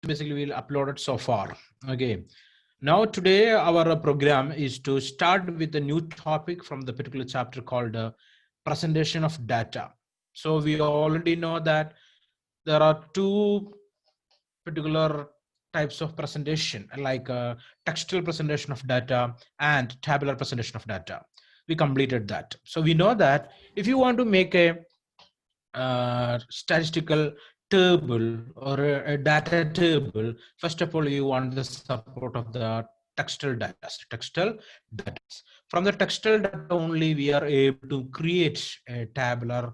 basically we'll upload it so far. Okay. Now today our program is to start with a new topic from the particular chapter called presentation of data. So we already know that there are two particular types of presentation, like textual presentation of data and tabular presentation of data. We completed that. So we know that if you want to make a statistical table or a data table, first of all you want the support of the textual data. From the textual data only we are able to create a tabular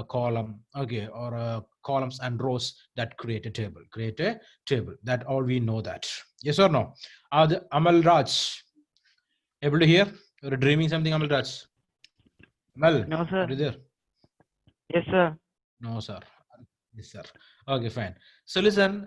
column, okay, or columns and rows that create a table. That all we know that. Yes or no? Amal Raj able to hear? You're dreaming something, Amal Raj? Amal, No, sir. are you there? Yes, sir. No, sir. Yes, sir. Okay, fine. So listen,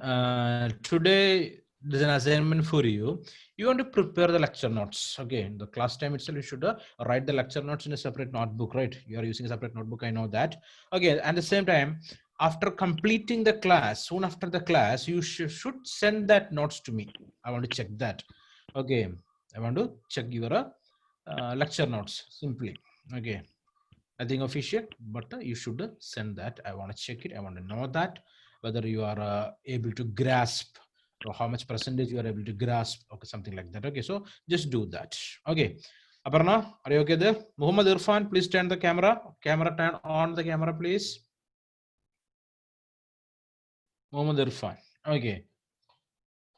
today there's an assignment for you. You want to prepare the lecture notes. Okay, in the class time itself, you should write the lecture notes in a separate notebook, right? You are using a separate notebook, I know that. Okay, and at the same time, after completing the class, soon after the class, you should send that notes to me. I want to check that. Okay, I want to check your lecture notes simply. Okay. Nothing official, but you should send that. I want to check it. I want to know that whether you are able to grasp or how much percentage you are able to grasp, okay, something like that. Okay, so just do that. Okay, Aparna, are you okay there? Muhammad Irfan, please turn the camera. Turn on the camera, please. Muhammad Irfan. Okay.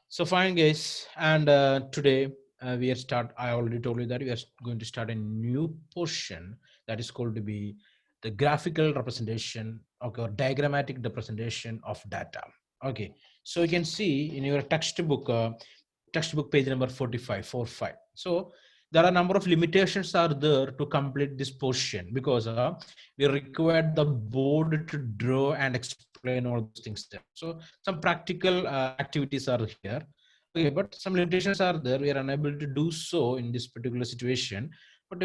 So fine, guys, and today we are start. I already told you that we are going to start a new portion that is called to be the graphical representation, okay, or diagrammatic representation of data. Okay, so you can see in your textbook page number 45. So there are a number of limitations are there to complete this portion because we required the board to draw and explain all those things there. So some practical activities are here. Okay, but some limitations are there. We are unable to do so in this particular situation. But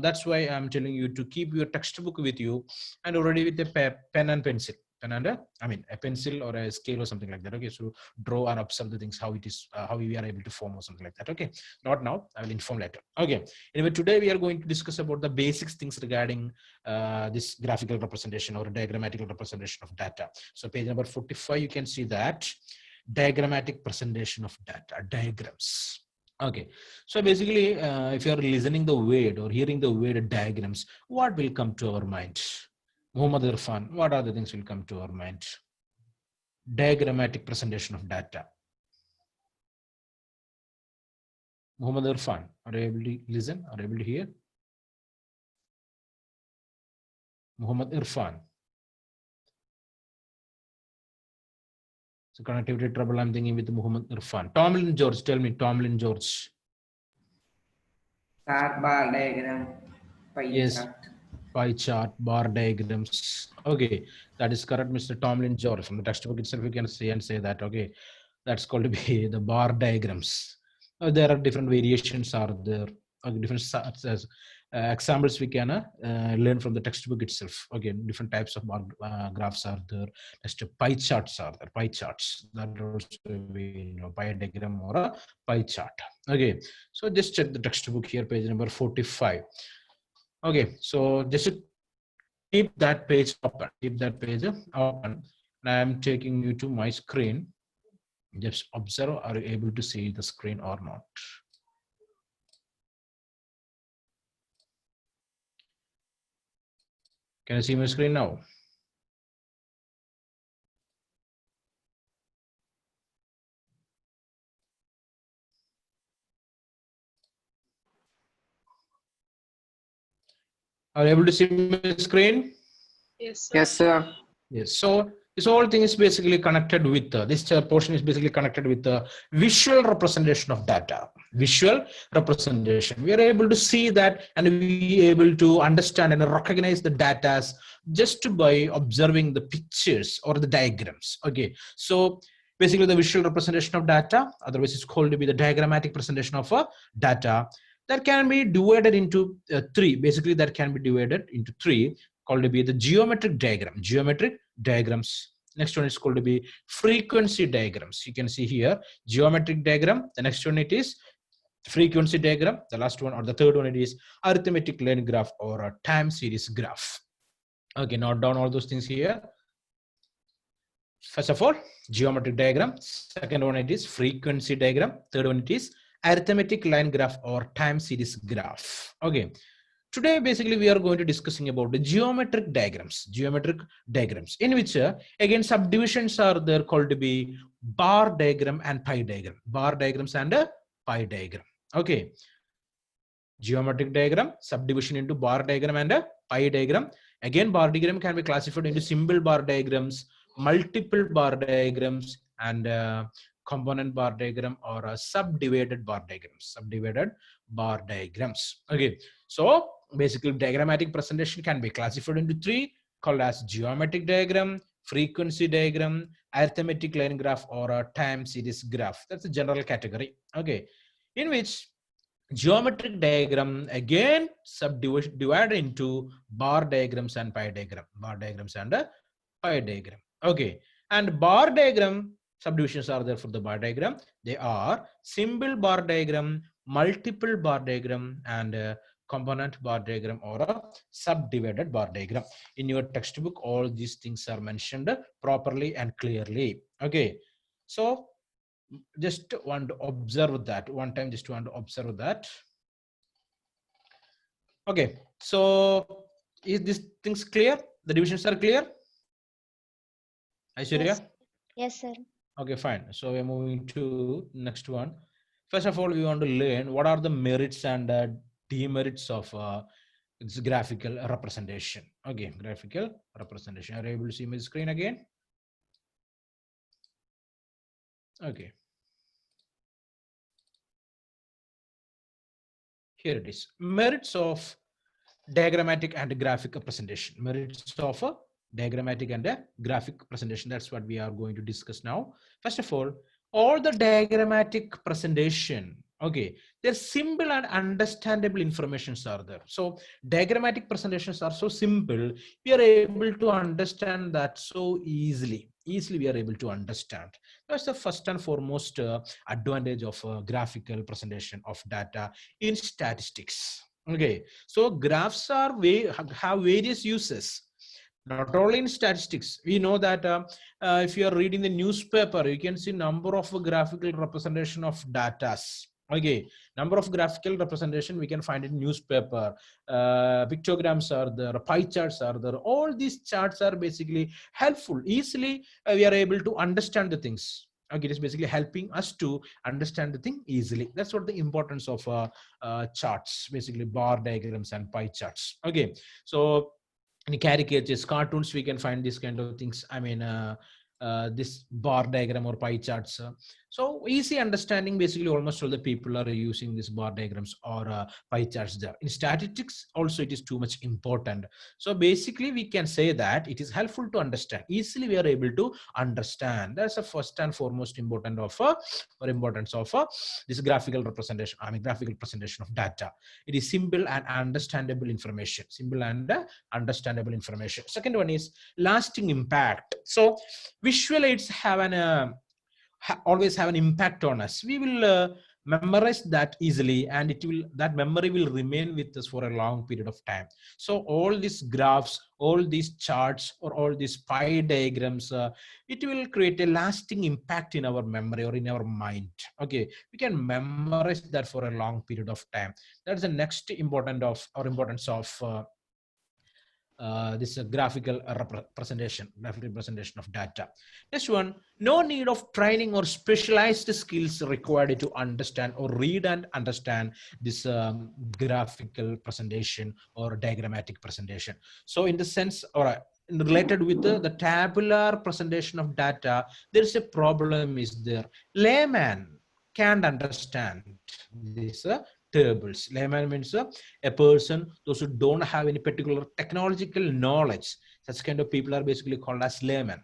that's why I'm telling you to keep your textbook with you and already with a pen and pencil. Pen and a pencil or a scale or something like that. Okay, so draw and observe the things how it is, how we are able to form or something like that. Okay, not now. I will inform later. Okay. Anyway, today we are going to discuss about the basics things regarding this graphical representation or diagrammatical representation of data. So page number 45, you can see that diagrammatic presentation of data, diagrams. Okay, so basically if you are listening the word or hearing the word diagrams, what will come to our mind? Muhammad Irfan, what are the things will come to our mind? Diagrammatic presentation of data. Muhammad Irfan, are you able to listen? Are you able to hear? Muhammad Irfan. So connectivity trouble, I'm thinking with Muhammad Irfan. Tomlin George, tell me, Tomlin George. Chart, bar diagram, pie chart. Pie chart, bar diagrams. Okay, that is correct, Mr. Tomlin George. From the textbook itself, you can see and say that. Okay, that's called to be the bar diagrams. There are different variations are there, different examples we can learn from the textbook itself. Okay, different types of bar graphs are there. Next, pie charts are there. Pie charts that also we know, pie diagram or a pie chart. Okay, so just check the textbook here, page number 45. Okay, so just keep that page open. Keep that page open. And I'm taking you to my screen. Just observe, are you able to see the screen or not? Can you see my screen now? Are you able to see my screen? Yes, sir. Yes, sir. Yes. So this whole thing is basically connected with this portion is basically connected with the visual representation of data. Visual representation. We are able to see that and we are able to understand and recognize the data just by observing the pictures or the diagrams. Okay. So basically the visual representation of data, otherwise it's called to be the diagrammatic presentation of data, that can be divided into three. Basically that can be divided into three, called to be the geometric diagrams, Next one is called to be frequency diagrams. You can see here geometric diagram. The next one it is frequency diagram. The last one or the third one it is arithmetic line graph or a time series graph. Okay, note down all those things here. First of all, geometric diagram. Second one it is frequency diagram. Third one it is arithmetic line graph or time series graph. Okay. Today, basically, we are going to discussing about the geometric diagrams. Geometric diagrams, in which again subdivisions are there called to be bar diagram and pie diagram. Bar diagrams and a pie diagram. Okay. Geometric diagram, subdivision into bar diagram and a pie diagram. Again, bar diagram can be classified into simple bar diagrams, multiple bar diagrams, and component bar diagram or a subdivided bar diagrams. Subdivided bar diagrams. Okay. So basically, diagrammatic presentation can be classified into three, called as geometric diagram, frequency diagram, arithmetic line graph, or a time series graph. That's a general category. Okay. In which geometric diagram again subdivided into bar diagrams and pie diagram. Bar diagrams and a pie diagram. Okay. And bar diagram subdivisions are there for the bar diagram. They are simple bar diagram, multiple bar diagram, and component bar diagram or a subdivided bar diagram. In your textbook, all these things are mentioned properly and clearly. Okay. So just want to observe that one time, just want to observe that. Okay. So is this things clear? The divisions are clear? Aishwarya? Yes. Yes, sir. Okay, fine. So we're moving to next one. First of all, we want to learn what are the merits and demerits of its graphical representation. Okay, graphical representation. Are you able to see my screen again? Okay. Here it is. Merits of diagrammatic and graphic representation. Merits of a diagrammatic and a graphic presentation. That's what we are going to discuss now. First of all the diagrammatic presentation, okay, there's simple and understandable informations are there. So diagrammatic presentations are so simple, we are able to understand that so easily we are able to understand. That's the first and foremost advantage of graphical presentation of data in statistics. Okay, so graphs are have various uses. Not only in statistics, we know that if you are reading the newspaper, you can see number of graphical representation of data. Okay, number of graphical representation we can find in newspaper. Pictograms are there, pie charts are there. All these charts are basically helpful. Easily we are able to understand the things. Okay, it is basically helping us to understand the thing easily. That's what the importance of charts, basically bar diagrams and pie charts. Okay, so in caricatures, cartoons, we can find these kind of things. I mean, this bar diagram or pie charts. So easy understanding, basically almost all the people are using these bar diagrams or pie charts there. In statistics also it is too much important. So basically we can say that it is helpful to understand. Easily we are able to understand. That's the first and foremost important of importance of this graphical representation. I mean graphical presentation of data. It is simple and understandable information. Simple and understandable information. Second one is lasting impact. So visual aids have an always have an impact on us. We will memorize that easily, and that memory will remain with us for a long period of time. So all these graphs, all these charts, or all these pie diagrams, it will create a lasting impact in our memory or in our mind. Okay, we can memorize that for a long period of time. That's the next importance of this graphical representation of data. Next one, no need of training or specialized skills required to understand or read and understand this graphical presentation or diagrammatic presentation. So in the sense or related with the tabular presentation of data, there is a problem is there. Layman can't understand this tables. Layman means a person, those who don't have any particular technological knowledge. Such kind of people are basically called as layman.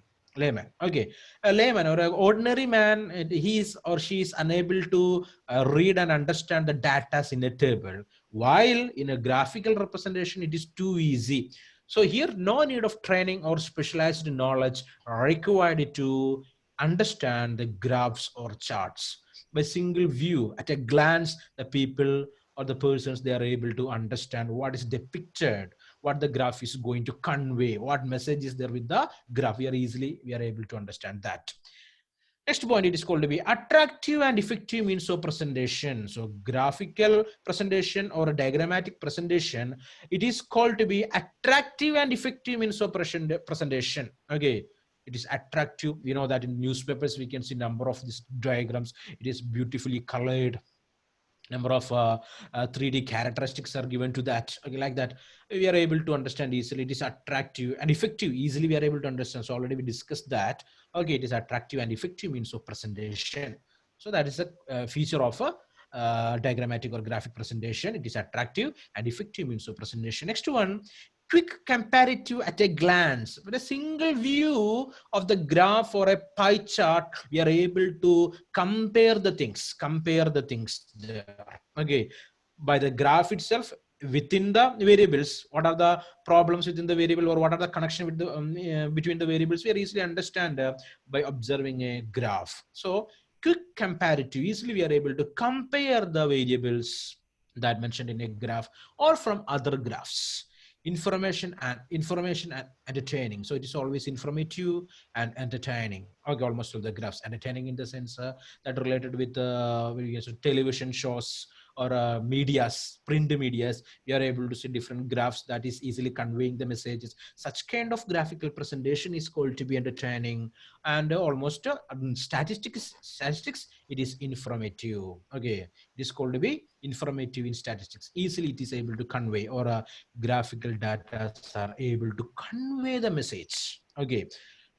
Okay, a layman or an ordinary man, he is or she is unable to read and understand the data in a table. While in a graphical representation, it is too easy. So here, no need of training or specialized knowledge required to understand the graphs or charts. By single view, at a glance, the people or the persons, they are able to understand what is depicted, what the graph is going to convey, what message is there with the graph. We are able to understand that. Next point, it is called to be attractive and effective means of presentation. So graphical presentation or a diagrammatic presentation, it is called to be attractive and effective means of presentation. Okay, it is attractive. We know that in newspapers we can see number of these diagrams. It is beautifully colored. Number of 3D characteristics are given to that. Okay, like that we are able to understand easily. It is attractive and effective. Easily we are able to understand. So already we discussed that. Okay, it is attractive and effective means of presentation. So that is a feature of a diagrammatic or graphic presentation. It is attractive and effective means of presentation. Next one, quick comparative at a glance. With a single view of the graph or a pie chart, we are able to compare the things there. Okay, by the graph itself, within the variables, what are the problems within the variable, or what are the connection with the between the variables, we are easily understand by observing a graph. So quick comparative, easily we are able to compare the variables that mentioned in a graph or from other graphs. Information and entertaining. So it is always informative and entertaining. Okay, almost all the graphs entertaining in the sense that related with television shows or medias, print medias. We are able to see different graphs that is easily conveying the messages. Such kind of graphical presentation is called to be entertaining. And almost statistics, it is informative. Okay, it is called to be informative in statistics. Easily it is able to convey, or graphical data are able to convey the message. Okay,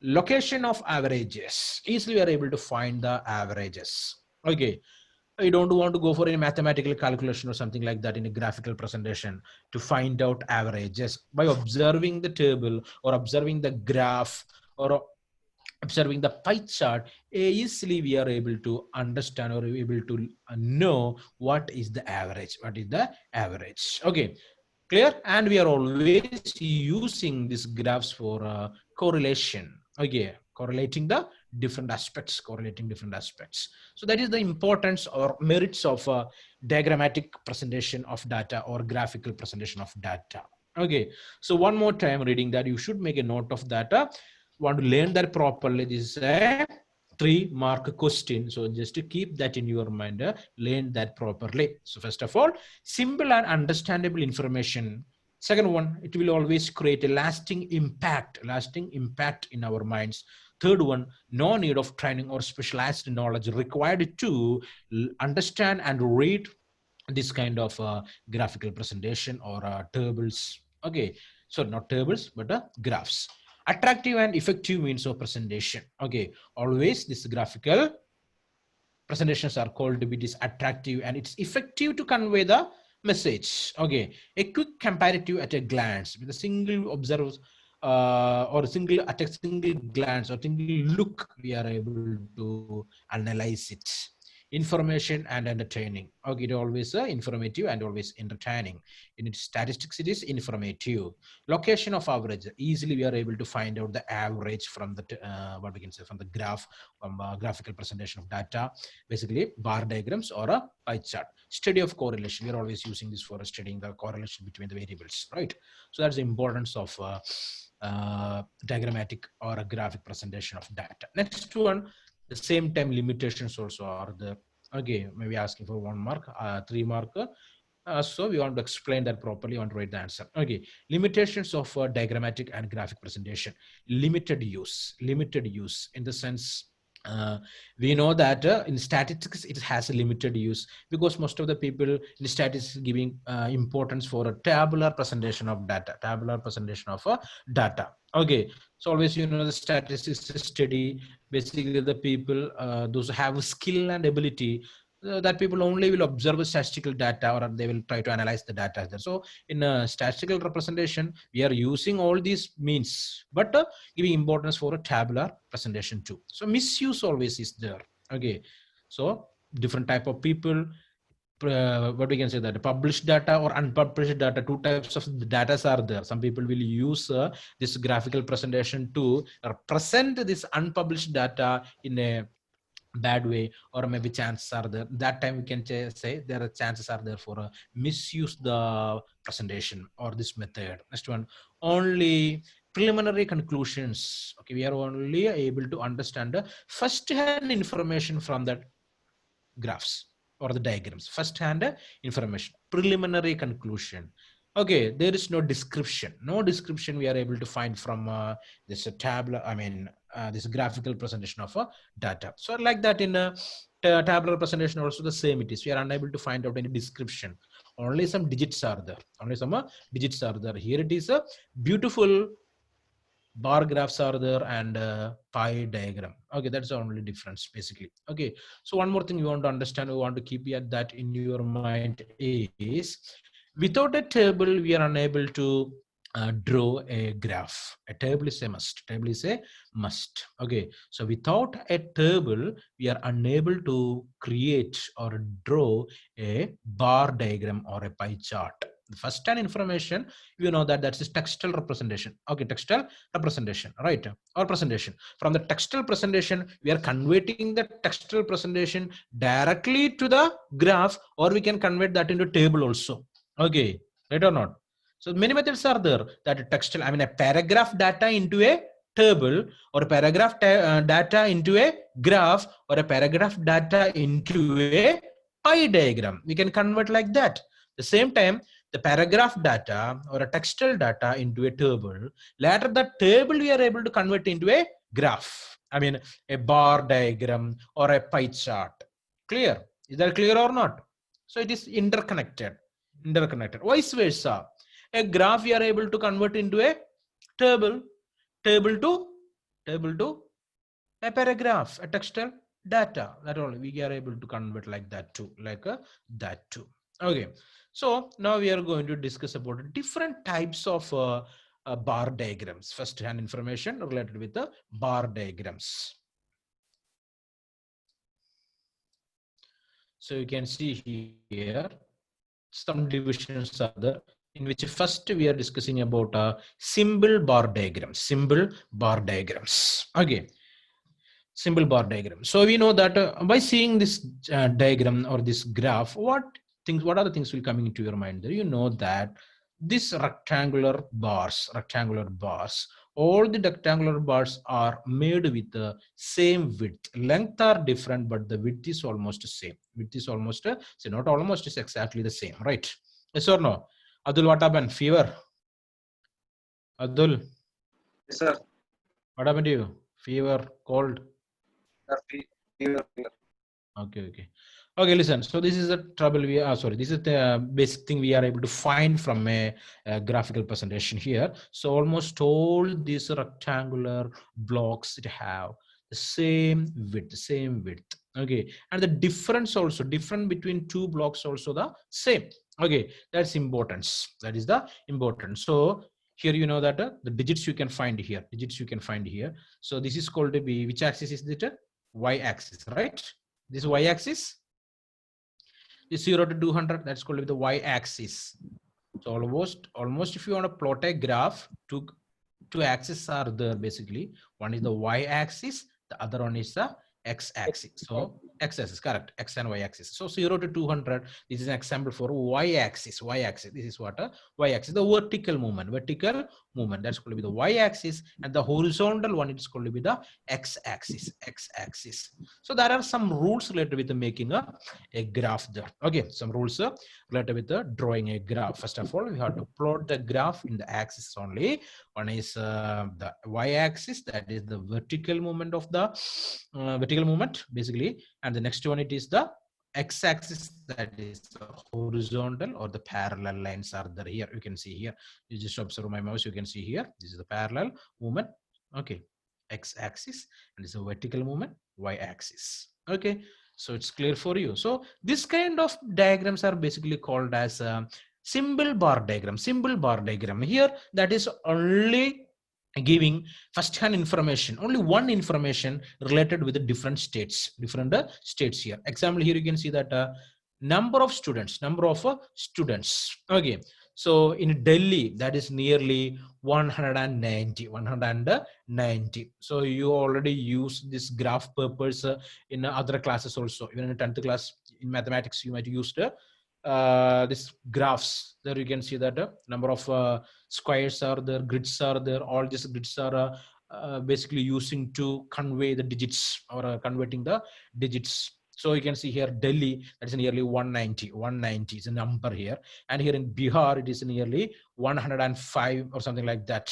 location of averages, easily we are able to find the averages. Okay, I don't want to go for any mathematical calculation or something like that in a graphical presentation to find out averages. By observing the table or observing the graph or observing the pie chart, easily we are able to understand or able to know what is the average. Okay, clear. And we are always using these graphs for correlation. Okay, correlating different aspects. So that is the importance or merits of diagrammatic presentation of data or graphical presentation of data. Okay, so one more time reading that, you should make a note of that. Want to learn that properly. This is a 3-mark question. So just to keep that in your mind, learn that properly. So first of all, simple and understandable information. Second one, it will always create a lasting impact in our minds. Third one, no need of training or specialized knowledge required to understand and read this kind of graphical presentation or tables. Okay, so not tables, but graphs. Attractive and effective means of presentation. Okay, always this graphical presentations are called to be this attractive and it's effective to convey the message. Okay, a quick comparative at a glance with a single observe or a single glance or single look, we are able to analyze it. Information and entertaining. Okay, it always informative and always entertaining. In its statistics, it is informative. Location of average, easily we are able to find out the average from the what we can say from the graph, from graphical presentation of data, basically bar diagrams or a pie chart. Study of correlation, we are always using this for studying the correlation between the variables, right? So that's the importance of diagrammatic or a graphic presentation of data. Next one, the same time limitations also are there. Okay, maybe asking for 1 mark, 3 mark. So we want to explain that properly. You want to write the answer. Okay, limitations of diagrammatic and graphic presentation. Limited use in the sense, we know that in statistics it has a limited use, because most of the people in statistics giving importance for a tabular presentation of data. Okay, so always, you know, the statistics study, basically the people those who have skill and ability, that people only will observe statistical data or they will try to analyze the data there. So in a statistical representation, we are using all these means, but giving importance for a tabular presentation too. So misuse always is there. Okay, so different type of people what we can say, that published data or unpublished data. Two types of data are there. Some people will use this graphical presentation to represent this unpublished data in a bad way, or maybe chances are there that time we can say there are chances are there for misuse the presentation or this method. Next one, only preliminary conclusions. Okay, we are only able to understand the first hand information from that graphs or the diagrams. First hand information, preliminary conclusion. Okay, there is no description. No description we are able to find from this tabular, I mean, this graphical presentation of data. So like that in a tabular presentation also the same it is. We are unable to find out any description. Only some digits are there. Only some digits are there. Here it is a beautiful bar graphs are there and pie diagram. Okay, that's the only difference basically. Okay, so one more thing you want to understand, we want to keep that in your mind is, without a table we are unable to draw a graph. A table is a must. Table is a must. Okay, so without a table we are unable to create or draw a bar diagram or a pie chart. The first hand information, you know that that's textual representation. Okay, textual representation, right? Or presentation. From the textual presentation we are converting the textual presentation directly to the graph, or we can convert that into table also. Okay, right or not? So many methods are there, that textual, I mean a paragraph data into a table, or a paragraph data into a graph, or a paragraph data into a pie diagram. We can convert like that. The same time, the paragraph data or a textual data into a table. Later, the table we are able to convert into a graph. I mean, a bar diagram or a pie chart. Clear? Is that clear or not? So it is interconnected. Interconnected. Vice versa. A graph we are able to convert into a table. Table to a paragraph, a textual data. That only we are able to convert like that too, like that too. Okay, so now we are going to discuss about different types of bar diagrams. First hand information related with the bar diagrams. So you can see here some divisions are there, in which first we are discussing about symbol bar diagrams. Symbol bar diagrams. Okay. Symbol bar diagram. So we know that by seeing this diagram or this graph, what are the things will coming into your mind there? You know that this rectangular bars, all the rectangular bars are made with the same width. Length are different, but the width is almost the same. Width is almost so not almost, is exactly the same, right? Yes or no? Adul, what happened? Fever? Adul? Yes, sir. What happened to you? Fever, cold? Fever. Okay, listen, so this is the trouble we are, sorry, this is the basic thing we are able to find from a graphical presentation here. So almost all these rectangular blocks, it have the same width, okay, and the difference also, different between two blocks also the same. Okay, that's importance, that is the importance. So here you know that the digits you can find here, so this is called to be, which axis is it? Y-axis, right? This y-axis is 0 to 200, that's called to be the y-axis. So almost if you want to plot a graph, two axes are there basically. One is the y-axis, the other one is the x-axis. So x-axis, correct, x and y-axis. So 0 to 200, this is an example for y-axis. This is what a y-axis, the vertical movement, that's going to be the y-axis, and the horizontal one is going to be the x-axis. So there are some rules related with the making a graph there. Okay, some rules related with the drawing a graph. First of all, we have to plot the graph in the axis only. One is the y-axis, that is the vertical movement of the vertical movement basically, and the next one it is the x-axis, that is the horizontal or the parallel lines are there. Here you can see here, you just observe my mouse, you can see here, this is the parallel movement. Okay, x-axis, and this is a vertical movement, y-axis. Okay, so it's clear for you. So this kind of diagrams are basically called as symbol bar diagram. Here, that is only giving first hand information, only one information related with the different states here. Example, here you can see that number of students. Okay, so in Delhi, that is nearly 190. So you already use this graph purpose in other classes also. Even in 10th class in mathematics, you might use this graphs. There you can see that number of squares are there, grids are there. All these grids are basically using to convey the digits or converting the digits. So you can see here Delhi, that is nearly 190 is a number here, and here in Bihar it is nearly 105 or something like that.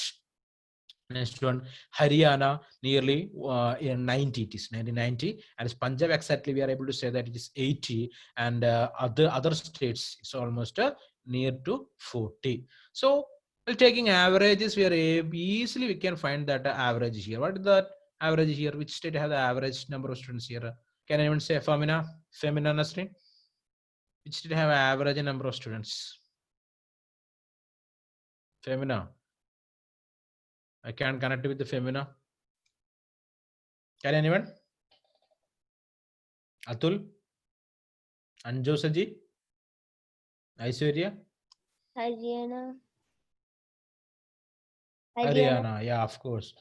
Next one, Haryana, nearly 90, it is 90. And as Punjab, exactly, we are able to say that it is 80. And other states, it's almost near to 40. So, while taking averages, easily we can find that average here. What is that average here? Which state has the average number of students here? Can anyone say Femina Nasrin? Which state have average number of students? Femina. I can connect with the Femina. Can anyone? Atul? Anjosaji? Aishwarya? Haryana. Haryana, yeah, of course.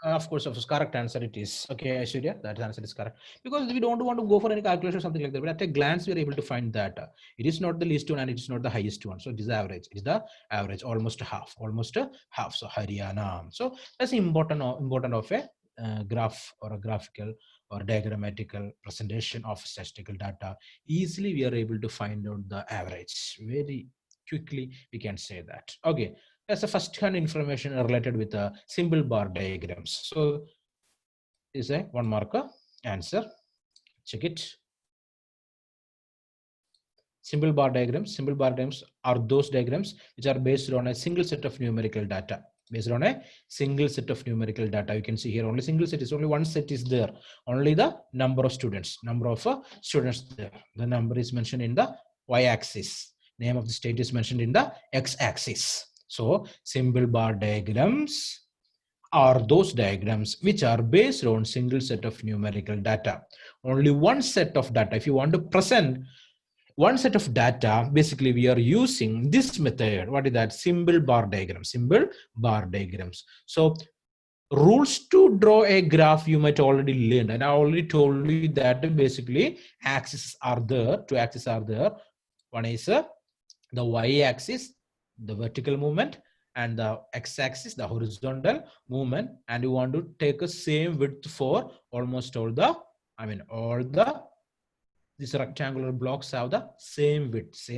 Of course, correct answer it is. Okay, Aishwarya, that answer is correct. Because we don't want to go for any calculation or something like that. But at a glance, we are able to find that it is not the least one and it is not the highest one. So it is the average. It is the average, almost half. So Haryana. So that's important of a graph or a graphical or diagrammatical presentation of statistical data. Easily, we are able to find out the average. Very quickly, we can say that. Okay. That's a first-hand information related with the symbol bar diagrams. So is a one marker answer. Check it. Symbol bar diagrams. Symbol bar diagrams are those diagrams which are based on a single set of numerical data. Based on a single set of numerical data. You can see here only single set is only one set is there. Only the number of students. Number of students there. The number is mentioned in the y-axis. Name of the state is mentioned in the x-axis. So symbol bar diagrams are those diagrams which are based on single set of numerical data. Only one set of data. If you want to present one set of data, basically we are using this method. What is that? Symbol bar diagram. Symbol bar diagrams. So rules to draw a graph you might already learn, and I already told you that basically axes are there. Two axes are there. One is the y-axis, the vertical movement, and the x-axis, the horizontal movement, and you want to take a same width for almost all the, these rectangular blocks have the same width.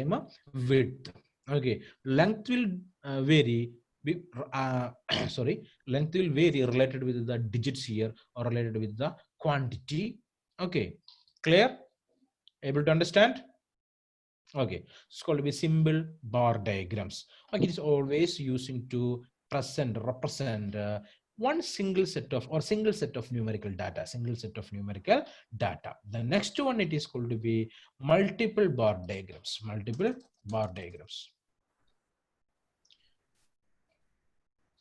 Okay, length will vary. Length will vary related with the digits here or related with the quantity. Okay, clear? Able to understand? Okay, it's called to be symbol bar diagrams. Okay, it's always using to represent one single set of numerical data. The next one, it is called to be multiple bar diagrams.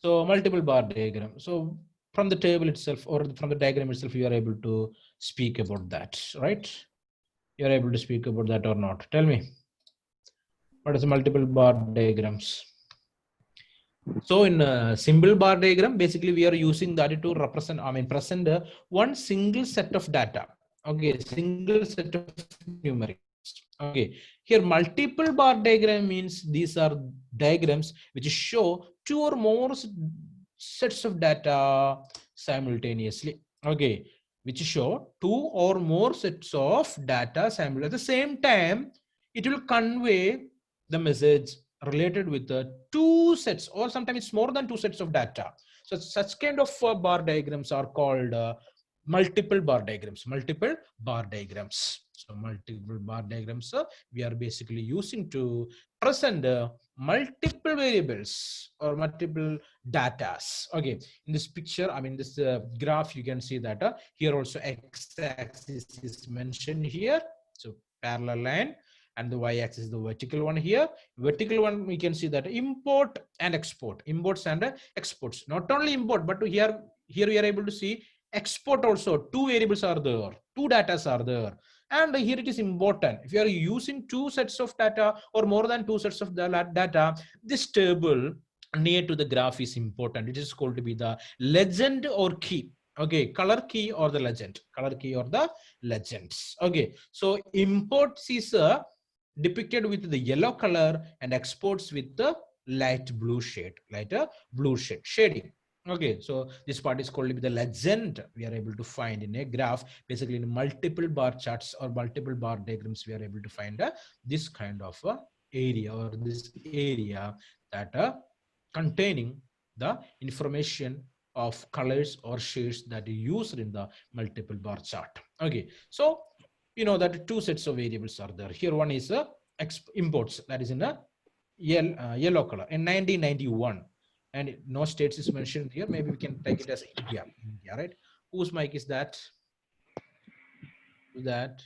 So multiple bar diagram. So from the table itself or from the diagram itself, you are able to speak about that, right? You are able to speak about that or not? Tell me. What is multiple bar diagrams? So in symbol bar diagram, basically we are using that to represent, present one single set of data. Okay, single set of numerics. Okay, here multiple bar diagram means these are diagrams which show two or more sets of data simultaneously. Okay, which show two or more sets of data simultaneously. At the same time, it will convey the message related with the two sets, or sometimes it's more than two sets of data. So such kind of bar diagrams are called multiple bar diagrams. So multiple bar diagrams we are basically using to present multiple variables or multiple datas. Okay, in this picture, this graph, you can see that here also x-axis is mentioned here. So parallel line, and the y-axis is the vertical one here. Vertical one, we can see that import and export, imports and exports. Not only import, but here we are able to see export also. Two variables are there, two datas are there. And here it is important. If you are using two sets of data or more than two sets of data, this table near to the graph is important. It is called to be the legend or key. Okay, color key or the legend, color key or the legends. Okay, so imports is depicted with the yellow color and exports with the light blue shade, lighter blue shading. Okay, so this part is called the legend. We are able to find in a graph, basically in multiple bar charts or multiple bar diagrams, we are able to find this kind of area or this area that containing the information of colors or shades that are used in the multiple bar chart. Okay, so you know that two sets of variables are there. Here one is imports, that is in a yellow color in 1991, and no states is mentioned here. Maybe we can take it as India, right? Whose mic is that? That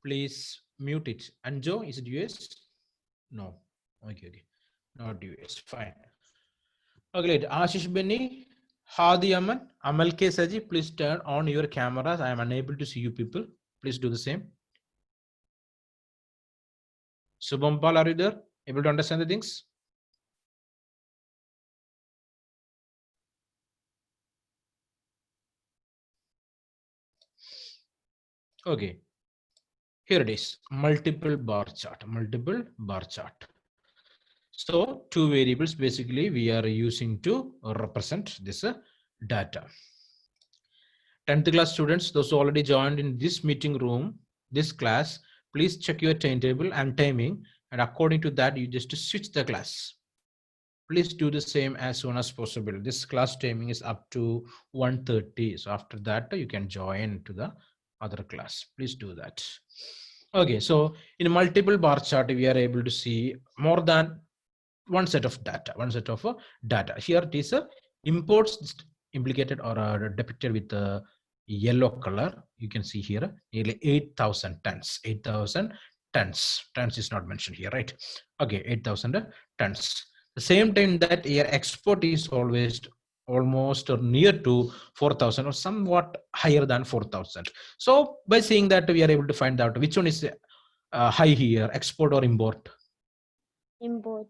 please mute it. Anjo, is it US? No. Okay. Not US. Fine. Okay. Ashish Benny, Hadi Aman, Amal K Saji, please turn on your cameras. I am unable to see you people. Please do the same. Subhampal, are you there? Able to understand the things? Okay. Here it is, multiple bar chart, multiple bar chart. So two variables basically we are using to represent this data. 10th class students, those who already joined in this meeting room, this class, please check your timetable and timing, and according to that, you just switch the class. Please do the same as soon as possible. This class timing is up to 1:30. So after that, you can join to the other class. Please do that. Okay, so in multiple bar chart, we are able to see more than one set of data, data. Here it is imports implicated or depicted with the yellow color. You can see here nearly 8,000 tons. 8,000 tons. Tons is not mentioned here, right? Okay, 8,000 tons. The same time that your export is always almost or near to 4,000 or somewhat higher than 4,000. So by seeing that, we are able to find out which one is high here, export or import. Import.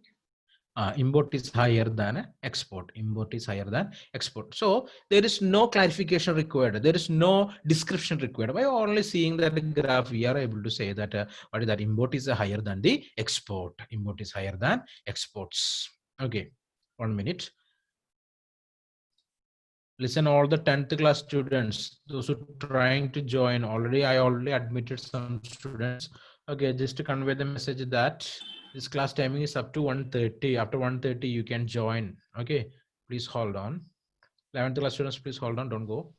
Import is higher than export. Import is higher than export. So there is no clarification required. There is no description required. By only seeing that graph, we are able to say that what is that? Import is higher than the export. Import is higher than exports. Okay, 1 minute. Listen, all the 10th class students, those who are trying to join already, I already admitted some students. Okay, just to convey the message that this class timing is up to 1:30. After 1:30, you can join. Okay, please hold on. 11th class students, please hold on, don't go.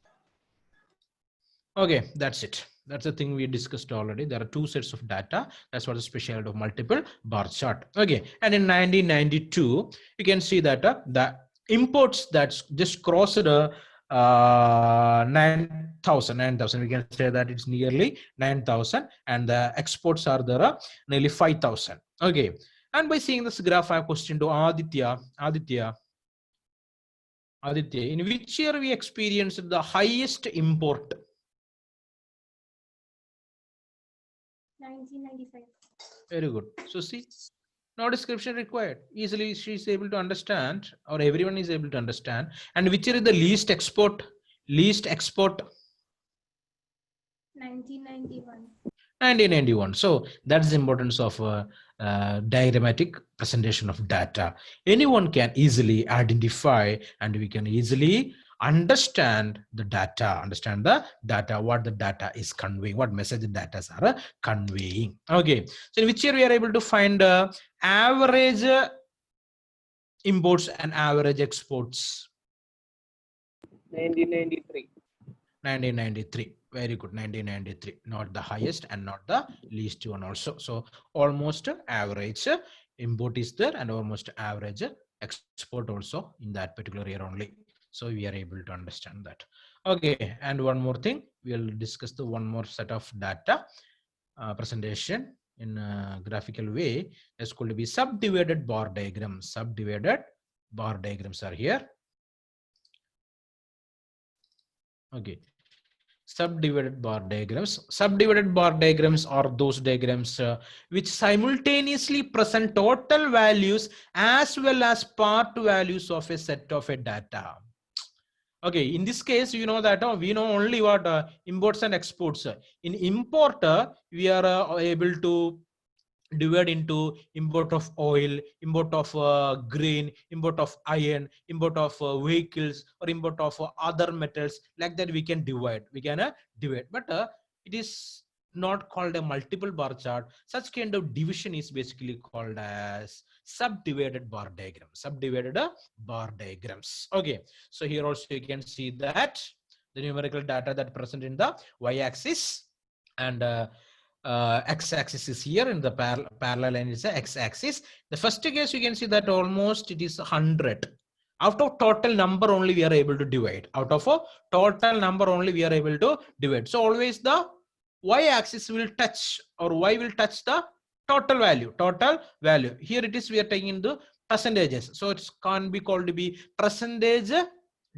Okay, that's it. That's the thing we discussed already. There are two sets of data. That's what the specialty of multiple bar chart. Okay, and in 1992, you can see that the imports that's just crossed 9,000. We can say that it's nearly 9,000, and the exports are there nearly 5,000. Okay, and by seeing this graph, I have a question to Aditya. Aditya, in which year we experienced the highest import? 1995. Very good. So see, no description required. Easily she is able to understand, or everyone is able to understand. And which is the least export? Least export? 1991. 1991. So that's the importance of diagrammatic presentation of data. Anyone can easily identify, and we can easily understand the data, what the data is conveying, what message the data are conveying. Okay, so in which year we are able to find average imports and average exports? 1993. 1993. Very good. 1993. Not the highest and not the least one also. So almost average import is there and almost average export also in that particular year only. So we are able to understand that. Okay. And one more thing, we'll discuss the one more set of data presentation in a graphical way. It's going to be subdivided bar diagram. Subdivided bar diagrams are here. Okay. Subdivided bar diagrams. Subdivided bar diagrams are those diagrams which simultaneously present total values as well as part values of a set of a data. Okay, in this case, you know that we know only what imports and exports. In importer, we are able to divide into import of oil, import of grain, import of iron, import of vehicles, or import of other metals. Like that, we can divide. We can divide, but it is not called a multiple bar chart. Such kind of division is basically called as subdivided bar diagram. Subdivided bar diagrams. Okay, so here also you can see that the numerical data that present in the y-axis and x-axis is here, in the parallel line is the x-axis. The first case you can see that almost it is 100. Out of total number only we are able to divide. Out of a total number only we are able to divide. So always the y-axis will touch, or y will touch the total value. Total value. Here it is we are taking the percentages. So it can be called to be percentage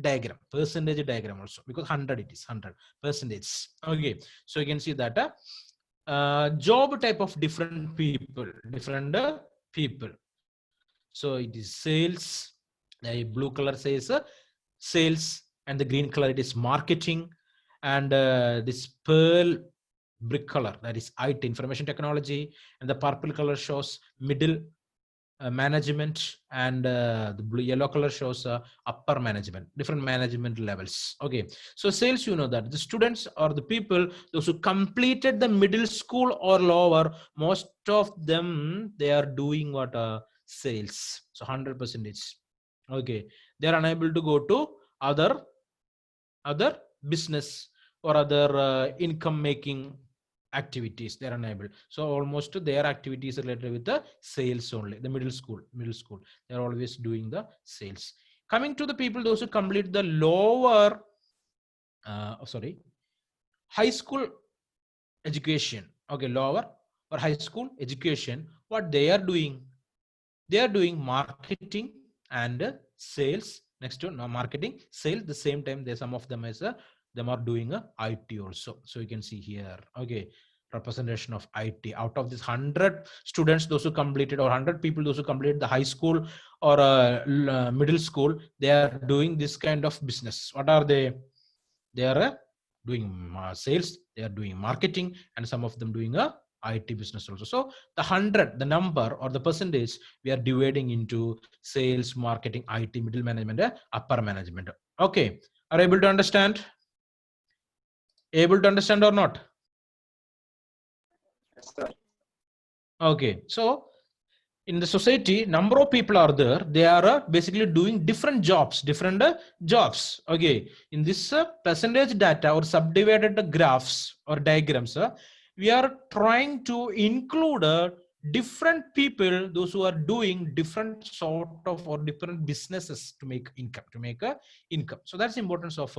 diagram. Percentage diagram also, because 100 it is 100 percentage. Okay. So you can see that job type of different people, people. So it is sales. The blue color says sales, and the green color it is marketing, and this pearl brick color that is IT, information technology, and the purple color shows middle management, and the blue yellow color shows upper management, different management levels. Okay, so sales, you know that the students or the people those who completed the middle school or lower, most of them they are doing what sales. So 100%. Okay, they are unable to go to other business or other income making activities. They are unable. So almost their activities related with the sales only. The middle school they are always doing the sales. Coming to the people those who complete the lower high school education. Okay, lower or high school education, what they are doing, they are doing marketing and sales. Next to marketing, sales, the same time they, some of them is them are doing a IT also. So you can see here, okay, representation of IT. Out of this 100 students those who completed, or 100 people those who completed the high school or middle school, they are doing this kind of business. What are they are doing sales, they are doing marketing, and some of them doing a IT business also. So the 100, the number or the percentage, we are dividing into sales, marketing, IT, middle management, upper management. Okay, are you able to understand? Able to understand or not? Yes, sir. Okay, so in the society, number of people are there. They are basically doing different jobs, jobs. Okay, in this percentage data or subdivided graphs or diagrams, we are trying to include different people, those who are doing different sort of or different businesses to make income, income. So that's the importance of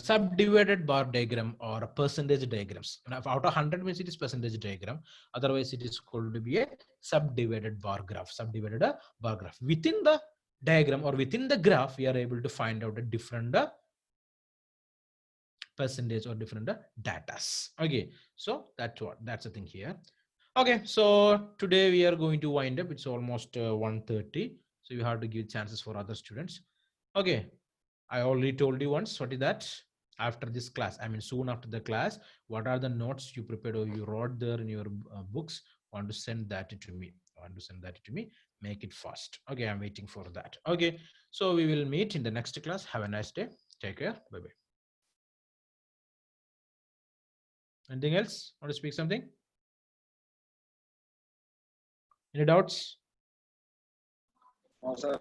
subdivided bar diagram or percentage diagrams. Now, out of 100 means it is percentage diagram. Otherwise, it is called to be a subdivided bar graph. Subdivided bar graph. Within the diagram or within the graph, we are able to find out a different percentage or different datas. Okay, so that's the thing here. Okay, so today we are going to wind up. It's almost 1:30, so you have to give chances for other students. Okay, I already told you once. What is that? After this class, I mean soon after the class, what are the notes you prepared or you wrote there in your books? Want to send that to me. Make it fast. Okay, I'm waiting for that. Okay, so we will meet in the next class. Have a nice day. Take care. Bye bye. Anything else? Want to speak something? Any doubts? No, sir.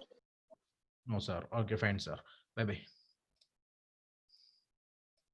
No, sir. Okay, fine, sir. Bye bye.